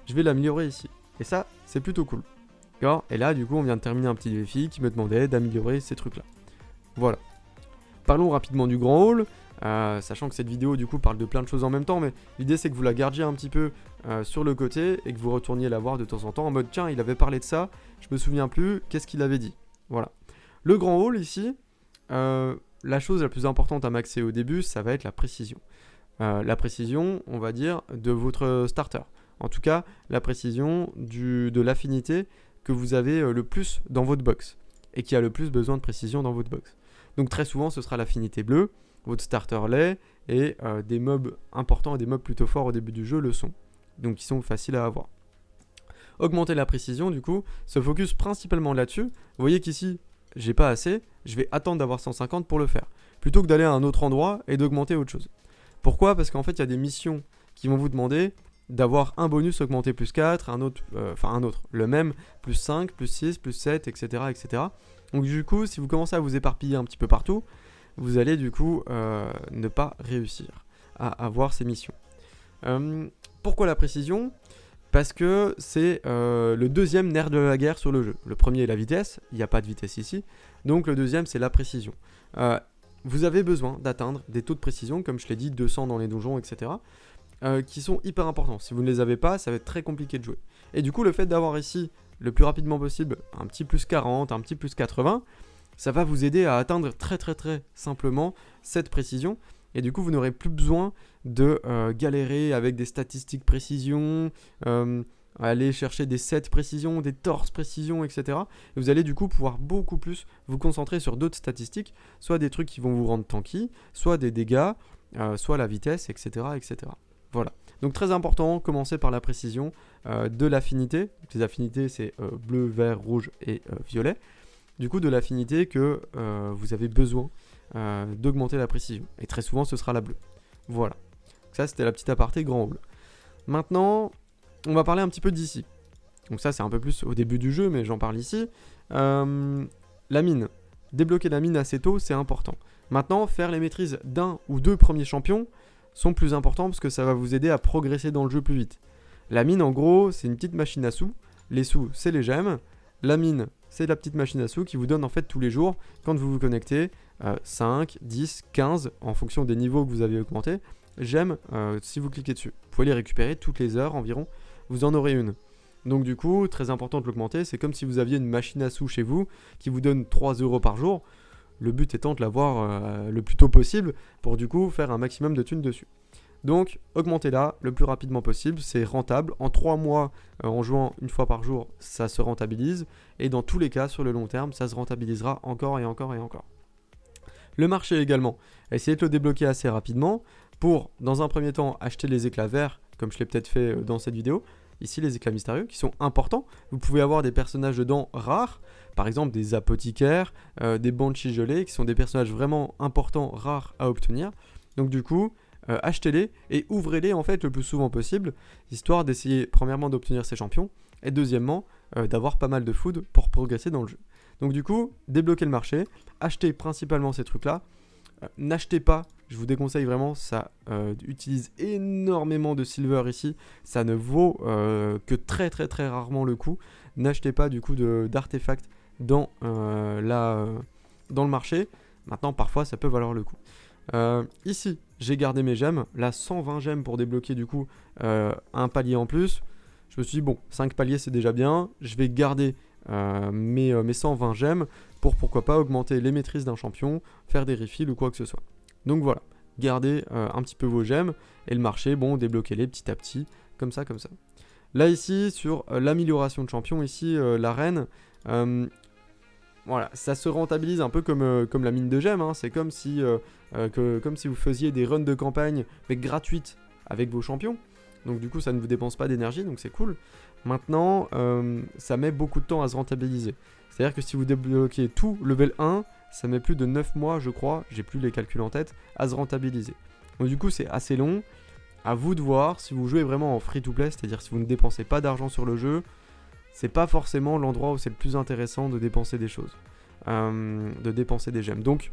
je vais l'améliorer ici. Et ça, c'est plutôt cool. D'accord ? Et là, du coup, on vient de terminer un petit défi qui me demandait d'améliorer ces trucs-là. Voilà. Parlons rapidement du grand hall, sachant que cette vidéo, du coup, parle de plein de choses en même temps, mais l'idée, c'est que vous la gardiez un petit peu sur le côté et que vous retourniez la voir de temps en temps en mode, tiens, il avait parlé de ça, je me souviens plus, qu'est-ce qu'il avait dit ? Voilà. Le grand hall, ici, la chose la plus importante à maxer au début, ça va être la précision. La précision, on va dire, de votre starter. En tout cas, la précision de l'affinité que vous avez le plus dans votre box et qui a le plus besoin de précision dans votre box. Donc très souvent, ce sera l'affinité bleue, votre starter lait et des mobs importants et des mobs plutôt forts au début du jeu le sont. Donc qui sont faciles à avoir. Augmenter la précision, du coup, se focus principalement là-dessus. Vous voyez qu'ici, j'ai pas assez, je vais attendre d'avoir 150 pour le faire, plutôt que d'aller à un autre endroit et d'augmenter autre chose. Pourquoi ? Parce qu'en fait, il y a des missions qui vont vous demander d'avoir un bonus augmenté plus 4, un autre, le même, plus 5, plus 6, plus 7, etc., etc. Donc du coup, si vous commencez à vous éparpiller un petit peu partout, vous allez du coup ne pas réussir à avoir ces missions. Pourquoi la précision ? Parce que c'est le deuxième nerf de la guerre sur le jeu. Le premier est la vitesse, il n'y a pas de vitesse ici, donc le deuxième c'est la précision. Vous avez besoin d'atteindre des taux de précision, comme je l'ai dit, 200 dans les donjons, etc., qui sont hyper importants. Si vous ne les avez pas, ça va être très compliqué de jouer. Et du coup, le fait d'avoir ici, le plus rapidement possible, un petit plus 40, un petit plus 80, ça va vous aider à atteindre très très très simplement cette précision. Et du coup, vous n'aurez plus besoin de galérer avec des statistiques précision, aller chercher des sets précision, des torses précision, etc. Et vous allez du coup pouvoir beaucoup plus vous concentrer sur d'autres statistiques, soit des trucs qui vont vous rendre tanky, soit des dégâts, soit la vitesse, etc., etc. Voilà. Donc très important, commencer par la précision de l'affinité. Les affinités, c'est bleu, vert, rouge et violet. Du coup, de l'affinité que vous avez besoin d'augmenter la précision. Et très souvent, ce sera la bleue. Voilà. Ça, c'était la petite aparté grand hall. Maintenant, on va parler un petit peu d'ici. Donc ça, c'est un peu plus au début du jeu, mais j'en parle ici. La mine. Débloquer la mine assez tôt, c'est important. Maintenant, faire les maîtrises d'un ou deux premiers champions sont plus importants parce que ça va vous aider à progresser dans le jeu plus vite. La mine, en gros, c'est une petite machine à sous. Les sous, c'est les gemmes. La mine, c'est la petite machine à sous qui vous donne en fait tous les jours, quand vous vous connectez, 5, 10, 15, en fonction des niveaux que vous avez augmentés, gemmes si vous cliquez dessus. Vous pouvez les récupérer toutes les heures environ, vous en aurez une. Donc du coup, très important de l'augmenter, c'est comme si vous aviez une machine à sous chez vous qui vous donne 3 € par jour. Le but étant de l'avoir le plus tôt possible pour du coup faire un maximum de thunes dessus. Donc augmentez-la le plus rapidement possible, c'est rentable. En 3 mois, en jouant une fois par jour, ça se rentabilise. Et dans tous les cas, sur le long terme, ça se rentabilisera encore et encore et encore. Le marché également, essayez de le débloquer assez rapidement pour, dans un premier temps, acheter les éclats verts, comme je l'ai peut-être fait dans cette vidéo. Ici, les éclats mystérieux qui sont importants. Vous pouvez avoir des personnages dedans rares, par exemple des apothicaires, des banshees gelés, qui sont des personnages vraiment importants, rares à obtenir. Donc du coup, achetez-les et ouvrez-les en fait le plus souvent possible, histoire d'essayer premièrement d'obtenir ces champions, et deuxièmement d'avoir pas mal de food pour progresser dans le jeu. Donc du coup, débloquez le marché, achetez principalement ces trucs-là, n'achetez pas, je vous déconseille vraiment, ça utilise énormément de silver ici, ça ne vaut que très très très rarement le coup. N'achetez pas du coup d'artefacts dans dans le marché. Maintenant, parfois, ça peut valoir le coup. Ici, j'ai gardé mes gemmes. Là, 120 gemmes pour débloquer du coup un palier en plus. Je me suis dit, bon, 5 paliers, c'est déjà bien. Je vais garder mes 120 gemmes pour pourquoi pas augmenter les maîtrises d'un champion, faire des refills ou quoi que ce soit. Donc voilà, gardez un petit peu vos gemmes et le marché, bon, débloquez-les petit à petit, comme ça, comme ça. Là ici, sur l'amélioration de champion, ici, l'arène, voilà, ça se rentabilise un peu comme la mine de gemmes, hein. C'est comme si vous faisiez des runs de campagne, mais gratuites avec vos champions. Donc du coup, ça ne vous dépense pas d'énergie, donc c'est cool. Maintenant, ça met beaucoup de temps à se rentabiliser. C'est-à-dire que si vous débloquez tout level 1, ça met plus de 9 mois, je crois, j'ai plus les calculs en tête, à se rentabiliser. Donc du coup, c'est assez long. À vous de voir si vous jouez vraiment en free-to-play, c'est-à-dire si vous ne dépensez pas d'argent sur le jeu, c'est pas forcément l'endroit où c'est le plus intéressant de dépenser des choses, de dépenser des gemmes. Donc,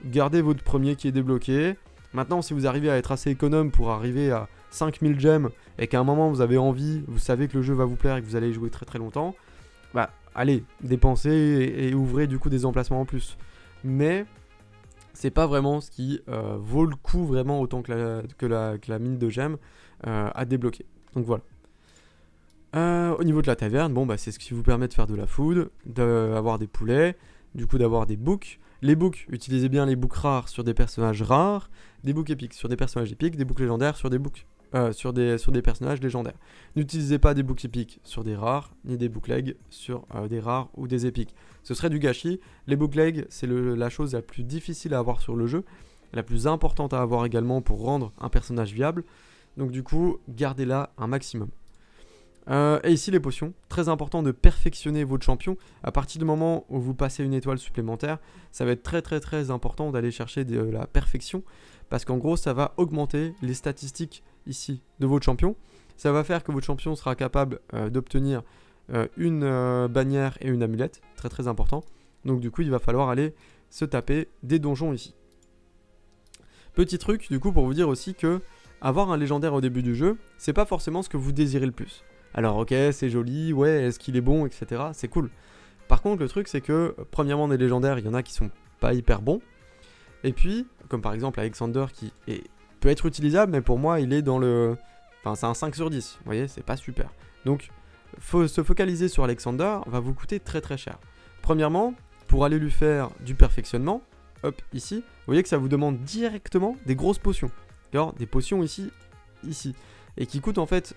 gardez votre premier qui est débloqué. Maintenant, si vous arrivez à être assez économe pour arriver à 5000 gemmes et qu'à un moment vous avez envie, vous savez que le jeu va vous plaire et que vous allez y jouer très très longtemps, bah allez, dépensez et ouvrez du coup des emplacements en plus. Mais c'est pas vraiment ce qui vaut le coup vraiment autant que la mine de gemmes à débloquer. Donc voilà. Au niveau de la taverne, bon bah c'est ce qui vous permet de faire de la food, d'avoir des poulets, du coup d'avoir des books. Les books, utilisez bien les books rares sur des personnages rares, des books épiques sur des personnages épiques, des books légendaires sur des books sur des personnages légendaires. N'utilisez pas des books épiques sur des rares, ni des bootlegs sur des rares ou des épiques. Ce serait du gâchis. Les bootlegs, c'est la chose la plus difficile à avoir sur le jeu, la plus importante à avoir également pour rendre un personnage viable. Donc du coup, gardez-la un maximum. Et ici les potions, très important de perfectionner votre champion. À partir du moment où vous passez une étoile supplémentaire, ça va être très très très important d'aller chercher de la perfection, parce qu'en gros ça va augmenter les statistiques ici de votre champion. Ça va faire que votre champion sera capable d'obtenir une bannière et une amulette, très très important. Donc du coup il va falloir aller se taper des donjons ici. Petit truc du coup pour vous dire aussi que avoir un légendaire au début du jeu, c'est pas forcément ce que vous désirez le plus. Alors ok, c'est joli, ouais, est-ce qu'il est bon, etc. C'est cool. Par contre, le truc, c'est que, premièrement, des légendaires, il y en a qui sont pas hyper bons. Et puis, comme par exemple Alexander, peut être utilisable, mais pour moi, il est dans le... Enfin, c'est un 5 sur 10, vous voyez, c'est pas super. Donc, se focaliser sur Alexander va vous coûter très très cher. Premièrement, pour aller lui faire du perfectionnement, hop, ici, vous voyez que ça vous demande directement des grosses potions. Alors, des potions ici, et qui coûtent en fait...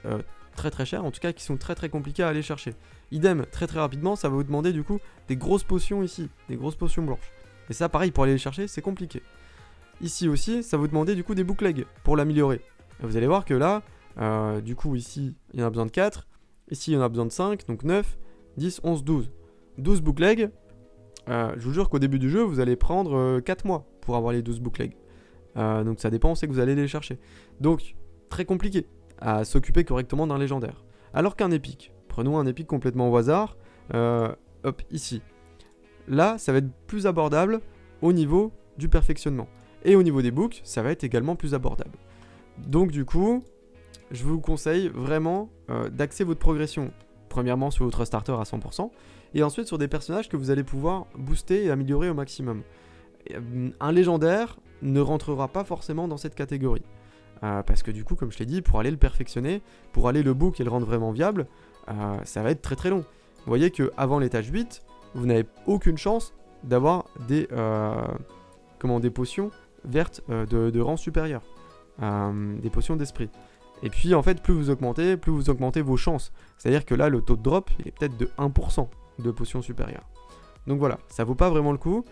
très très cher, en tout cas qui sont très très compliqués à aller chercher. Idem, très très rapidement, ça va vous demander du coup des grosses potions ici, des grosses potions blanches. Et ça pareil, pour aller les chercher, c'est compliqué. Ici aussi, ça va vous demander du coup des bootlegs pour l'améliorer. Et vous allez voir que là, du coup ici, il y en a besoin de 4, ici il y en a besoin de 5, donc 9, 10, 11, 12. 12 bootlegs, je vous jure qu'au début du jeu, vous allez prendre 4 mois pour avoir les 12 bootlegs. Donc ça dépend, on sait que vous allez les chercher. Donc, très compliqué à s'occuper correctement d'un légendaire. Alors qu'un épique, prenons un épique complètement au hasard, hop, ici. Là, ça va être plus abordable au niveau du perfectionnement. Et au niveau des books, ça va être également plus abordable. Donc du coup, je vous conseille vraiment d'axer votre progression, premièrement sur votre starter à 100%, et ensuite sur des personnages que vous allez pouvoir booster et améliorer au maximum. Un légendaire ne rentrera pas forcément dans cette catégorie. Parce que du coup, comme je l'ai dit, pour aller le perfectionner, pour aller le book et le rendre vraiment viable, ça va être très très long. Vous voyez qu'avant l'étage 8, vous n'avez aucune chance d'avoir des potions vertes de rang supérieur, des potions d'esprit. Et puis en fait, plus vous augmentez vos chances. C'est-à-dire que là, le taux de drop, il est peut-être de 1% de potions supérieures. Donc voilà, ça vaut pas vraiment le coup.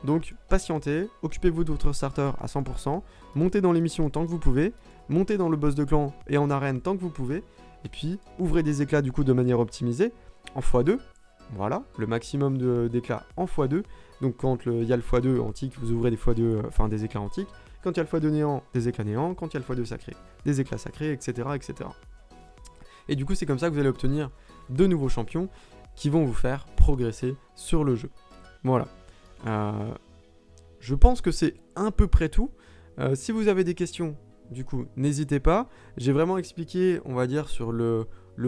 Donc patientez, occupez-vous de votre starter à 100%, montez dans les missions tant que vous pouvez, montez dans le boss de clan et en arène tant que vous pouvez, et puis ouvrez des éclats du coup de manière optimisée, en x2, voilà, le maximum d'éclats en x2, donc quand il y a le x2 antique, vous ouvrez des x2, des éclats antiques, quand il y a le x2 néant, des éclats néants, quand il y a le x2 sacré, des éclats sacrés, etc., etc. Et du coup c'est comme ça que vous allez obtenir de nouveaux champions qui vont vous faire progresser sur le jeu. Voilà. Je pense que c'est à peu près tout. Si vous avez des questions, du coup, n'hésitez pas. J'ai vraiment expliqué, on va dire, sur le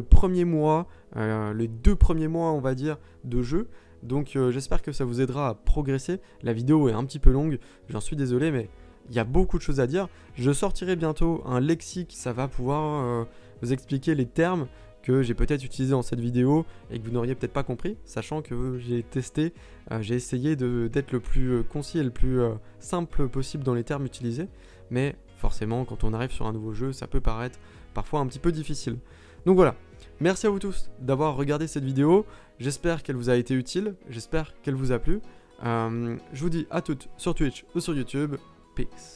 premier mois, les 2 premiers mois, on va dire, de jeu. Donc j'espère que ça vous aidera à progresser. La vidéo est un petit peu longue, j'en suis désolé, mais il y a beaucoup de choses à dire. Je sortirai bientôt un lexique, ça va pouvoir vous expliquer les termes que j'ai peut-être utilisés dans cette vidéo et que vous n'auriez peut-être pas compris, sachant que j'ai testé, j'ai essayé d'être le plus concis et le plus simple possible dans les termes utilisés, mais forcément quand on arrive sur un nouveau jeu, ça peut paraître parfois un petit peu difficile. Donc voilà, merci à vous tous d'avoir regardé cette vidéo, j'espère qu'elle vous a été utile, j'espère qu'elle vous a plu. Je vous dis à toutes sur Twitch ou sur YouTube, peace.